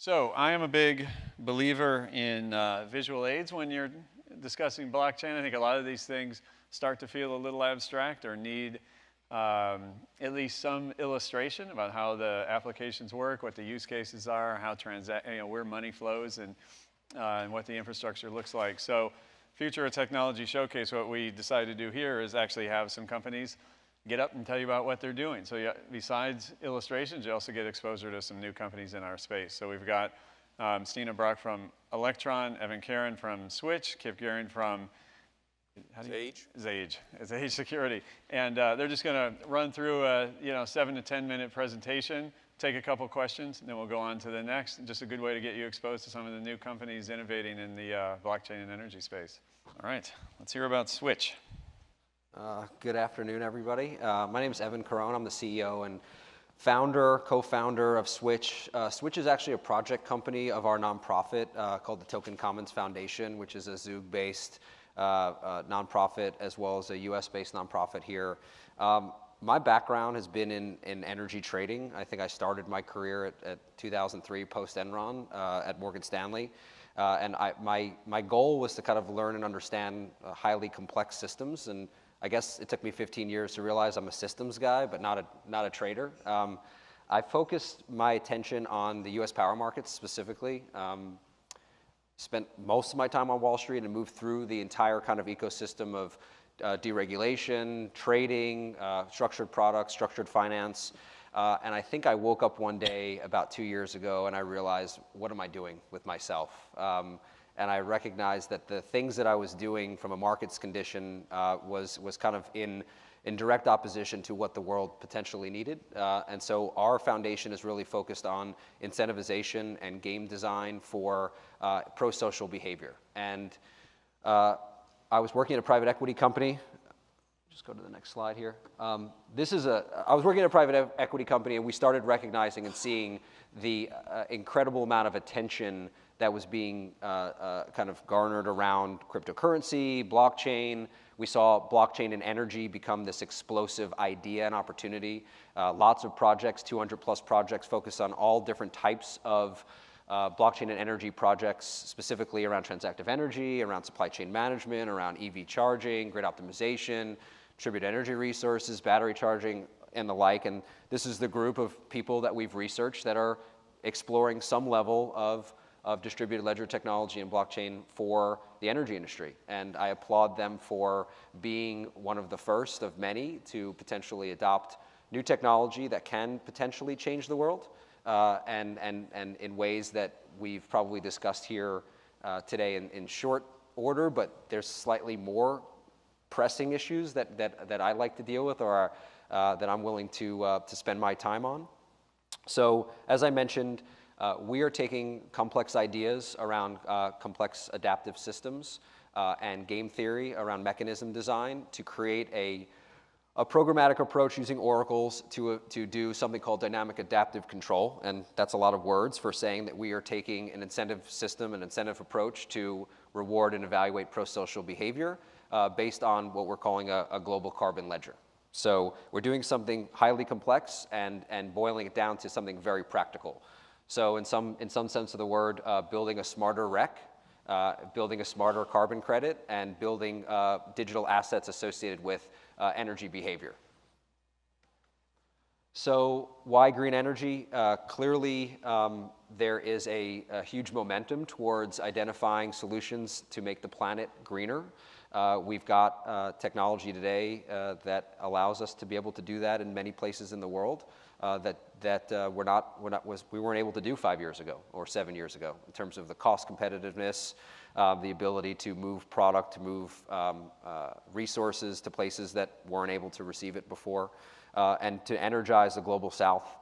So I am a big believer in visual aids when you're discussing blockchain. I think a lot of these things start to feel a little abstract or need at least some illustration about how the applications work, what the use cases are, how where money flows, and what the infrastructure looks like. So Future of Technology Showcase, what we decided to do here is actually have some companies get up and tell you about what they're doing. So besides illustrations, you also get exposure to some new companies in our space. So we've got Stina Brock from Electron, Evan Caron from Swytch, Kip Gearing from Zage Security. And they're just going to run through a 7 to 10 minute presentation, take a couple questions, and then we'll go on to the next. And just a good way to get you exposed to some of the new companies innovating in the blockchain and energy space. All right, let's hear about Swytch. Good afternoon, everybody. My name is Evan Caron. I'm the CEO and co-founder of Swytch. Swytch is actually a project company of our nonprofit called the Token Commons Foundation, which is a Zug-based nonprofit as well as a US-based nonprofit here. My background has been in energy trading. I think I started my career at 2003 post-Enron at Morgan Stanley. And my goal was to kind of learn and understand highly complex systems. And I guess it took me 15 years to realize I'm a systems guy, but not a trader. I focused my attention on the US power markets specifically. Spent most of my time on Wall Street and moved through the entire kind of ecosystem of deregulation, trading, structured products, structured finance. And I think I woke up one day about 2 years ago and I realized, what am I doing with myself? And I recognized that the things that I was doing from a markets condition was kind of in direct opposition to what the world potentially needed. And so our foundation is really focused on incentivization and game design for pro-social behavior. And I was working at a private equity company. Just go to the next slide here. I was working at a private equity company and we started recognizing and seeing the incredible amount of attention that was being kind of garnered around cryptocurrency, blockchain. We saw blockchain and energy become this explosive idea and opportunity. Lots of projects, 200 plus projects focused on all different types of blockchain and energy projects, specifically around transactive energy, around supply chain management, around EV charging, grid optimization, distributed energy resources, battery charging, and the like. And this is the group of people that we've researched that are exploring some level of distributed ledger technology and blockchain for the energy industry. And I applaud them for being one of the first of many to potentially adopt new technology that can potentially change the world and in ways that we've probably discussed here today in short order, but there's slightly more pressing issues that I like to deal with or that I'm willing to spend my time on. So as I mentioned, we are taking complex ideas around complex adaptive systems and game theory around mechanism design to create a programmatic approach using oracles to do something called dynamic adaptive control. And that's a lot of words for saying that we are taking an incentive system, an incentive approach to reward and evaluate pro-social behavior based on what we're calling a global carbon ledger. So we're doing something highly complex and boiling it down to something very practical. So in some sense of the word, building a smarter REC, building a smarter carbon credit, and building digital assets associated with energy behavior. So why green energy? Clearly, there is a huge momentum towards identifying solutions to make the planet greener. We've got technology today that allows us to be able to do that in many places in the world that we weren't able to do 5 years ago or 7 years ago in terms of the cost competitiveness, the ability to move product, to move resources to places that weren't able to receive it before, and to energize the global South,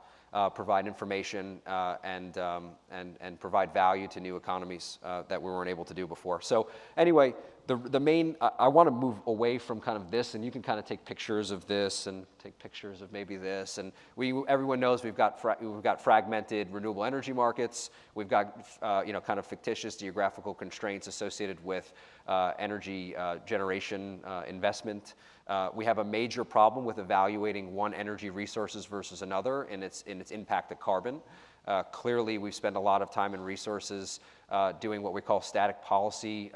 provide information and provide value to new economies that we weren't able to do before. So anyway, the main, I want to move away from kind of this, and you can kind of take pictures of this and take pictures of maybe this. And everyone knows we've got fragmented renewable energy markets. We've got kind of fictitious geographical constraints associated with energy generation investment. We have a major problem with evaluating one energy resources versus another in its impact to carbon. Clearly, we've spent a lot of time and resources doing what we call static policy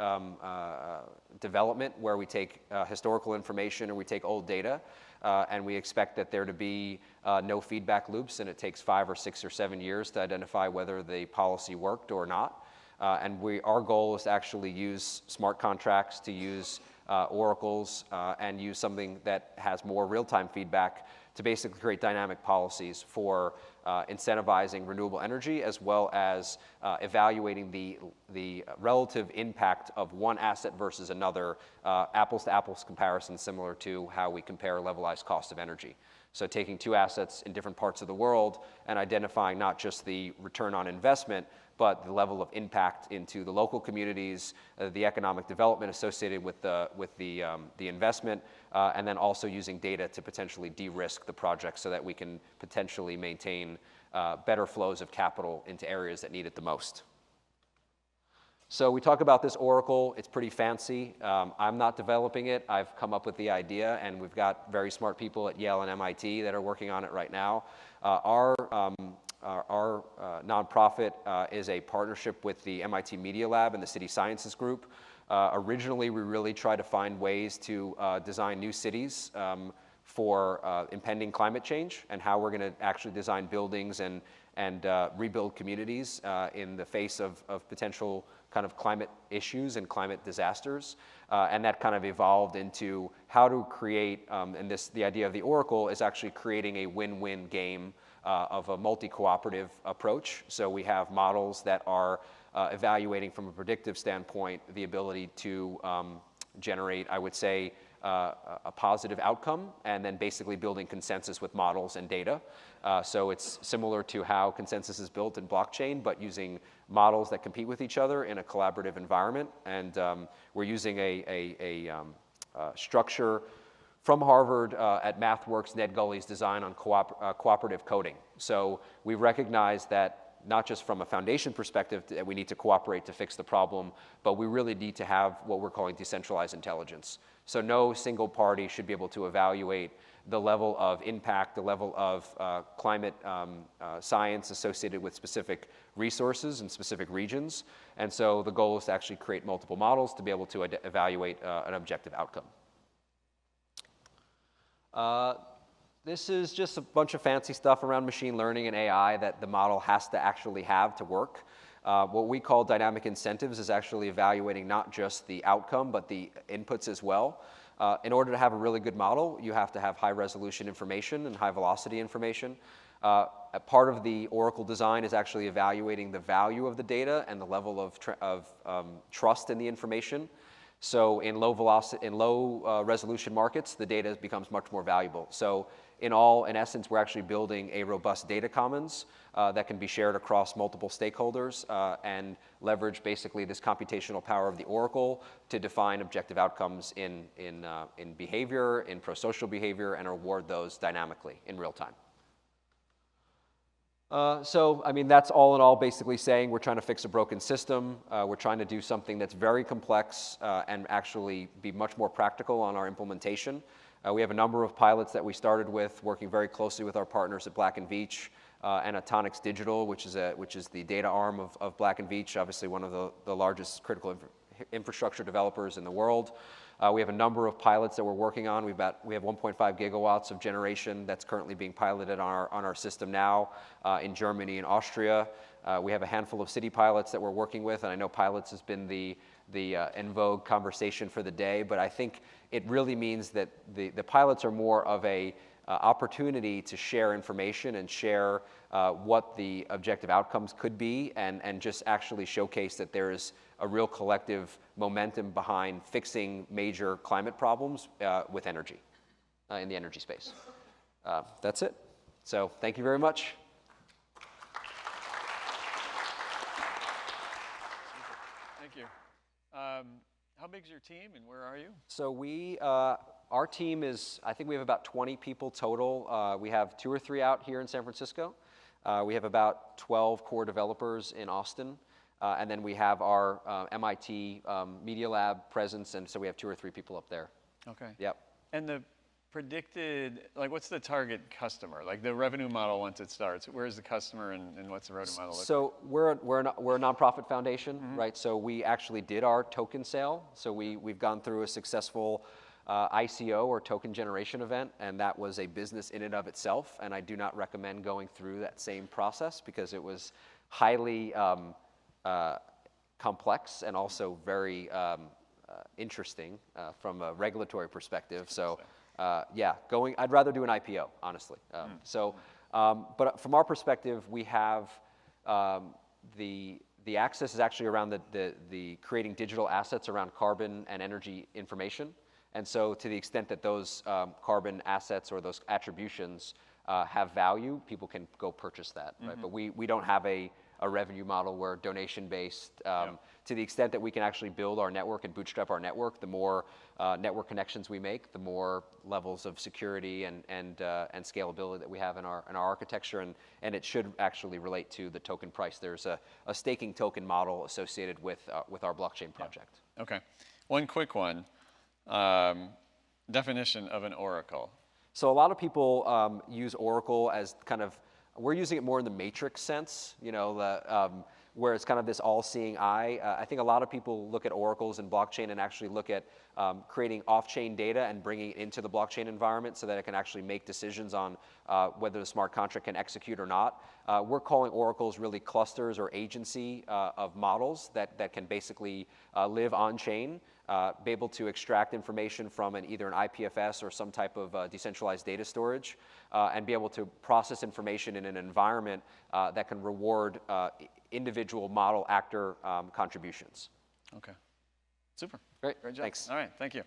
development, where we take historical information or we take old data, and we expect that there to be no feedback loops, and it takes 5 or 6 or 7 years to identify whether the policy worked or not. And our goal is to actually use smart contracts, to use oracles, and use something that has more real-time feedback to basically create dynamic policies for incentivizing renewable energy, as well as evaluating the relative impact of one asset versus another, apples to apples comparison, similar to how we compare levelized cost of energy. So taking 2 assets in different parts of the world and identifying not just the return on investment, but the level of impact into the local communities, the economic development associated with the investment, and then also using data to potentially de-risk the project so that we can potentially maintain better flows of capital into areas that need it the most. So we talk about this oracle. It's pretty fancy. I'm not developing it. I've come up with the idea, and we've got very smart people at Yale and MIT that are working on it right now. Our nonprofit is a partnership with the MIT Media Lab and the City Sciences Group. Originally, we really tried to find ways to design new cities for impending climate change, and how we're going to actually design buildings and rebuild communities in the face of potential kind of climate issues and climate disasters. And that kind of evolved into how to create, and the idea of the oracle is actually creating a win-win game of a multi-cooperative approach. So we have models that are evaluating from a predictive standpoint the ability to generate, I would say, a positive outcome, and then basically building consensus with models and data. So it's similar to how consensus is built in blockchain, but using models that compete with each other in a collaborative environment. And we're using a structure from Harvard at MathWorks, Ned Gulley's design on cooperative coding. So we recognize that not just from a foundation perspective that we need to cooperate to fix the problem, but we really need to have what we're calling decentralized intelligence. So no single party should be able to evaluate the level of impact, the level of climate science associated with specific resources in specific regions. And so the goal is to actually create multiple models to be able to evaluate an objective outcome. This is just a bunch of fancy stuff around machine learning and AI that the model has to actually have to work. What we call dynamic incentives is actually evaluating not just the outcome, but the inputs as well. In order to have a really good model, you have to have high resolution information and high velocity information. A part of the Oracle design is actually evaluating the value of the data and the level of trust in the information. So in low resolution markets, the data becomes much more valuable. So in essence, we're actually building a robust data commons that can be shared across multiple stakeholders and leverage basically this computational power of the Oracle to define objective outcomes in behavior, in pro-social behavior, and reward those dynamically in real time. So, I mean, that's all in all basically saying we're trying to fix a broken system. We're trying to do something that's very complex and actually be much more practical on our implementation. We have a number of pilots that we started with, working very closely with our partners at Black & Veatch and Atomics Digital, which is the data arm of Black & Veatch, obviously one of the largest critical infrastructure developers in the world. We have a number of pilots that we're working on. We have 1.5 gigawatts of generation that's currently being piloted on our system now in Germany and Austria. We have a handful of city pilots that we're working with, and I know pilots has been the en vogue conversation for the day, but I think it really means that the pilots are more of a opportunity to share information and share what the objective outcomes could be, and just actually showcase that there is a real collective momentum behind fixing major climate problems with energy in the energy space. That's it. So thank you very much. Thank you. How big is your team, and where are you? So our team is, I think we have about 20 people total. We have 2 or 3 out here in San Francisco. We have about 12 core developers in Austin. And then we have our MIT Media Lab presence, and so we have 2 or 3 people up there. Okay. Yep. And predicted, like what's the target customer? Like the revenue model once it starts, where's the customer and what's the revenue model look like? So we're a nonprofit foundation, right? So we actually did our token sale. So we've gone through a successful ICO or token generation event, and that was a business in and of itself. And I do not recommend going through that same process because it was highly complex and also very interesting from a regulatory perspective. So yeah, I'd rather do an IPO, honestly. But from our perspective, we have the access is actually around the creating digital assets around carbon and energy information. And so to the extent that those carbon assets or those attributions have value, people can go purchase that, right? But we don't have a revenue model where donation-based. To the extent that we can actually build our network and bootstrap our network, the more network connections we make, the more levels of security and scalability that we have in our architecture, and it should actually relate to the token price. There's a staking token model associated with our blockchain project. Yeah. Okay, one quick one. Definition of an oracle. So a lot of people use Oracle as kind of, we're using it more in the matrix sense, you know, where it's kind of this all-seeing eye. I think a lot of people look at oracles and blockchain and actually look at creating off-chain data and bringing it into the blockchain environment so that it can actually make decisions on whether the smart contract can execute or not. We're calling oracles really clusters or agency of models that can basically live on-chain, be able to extract information from either an IPFS or some type of decentralized data storage, and be able to process information in an environment that can reward individual model actor contributions. Okay, super. Great, Great job. thanks. All right, thank you.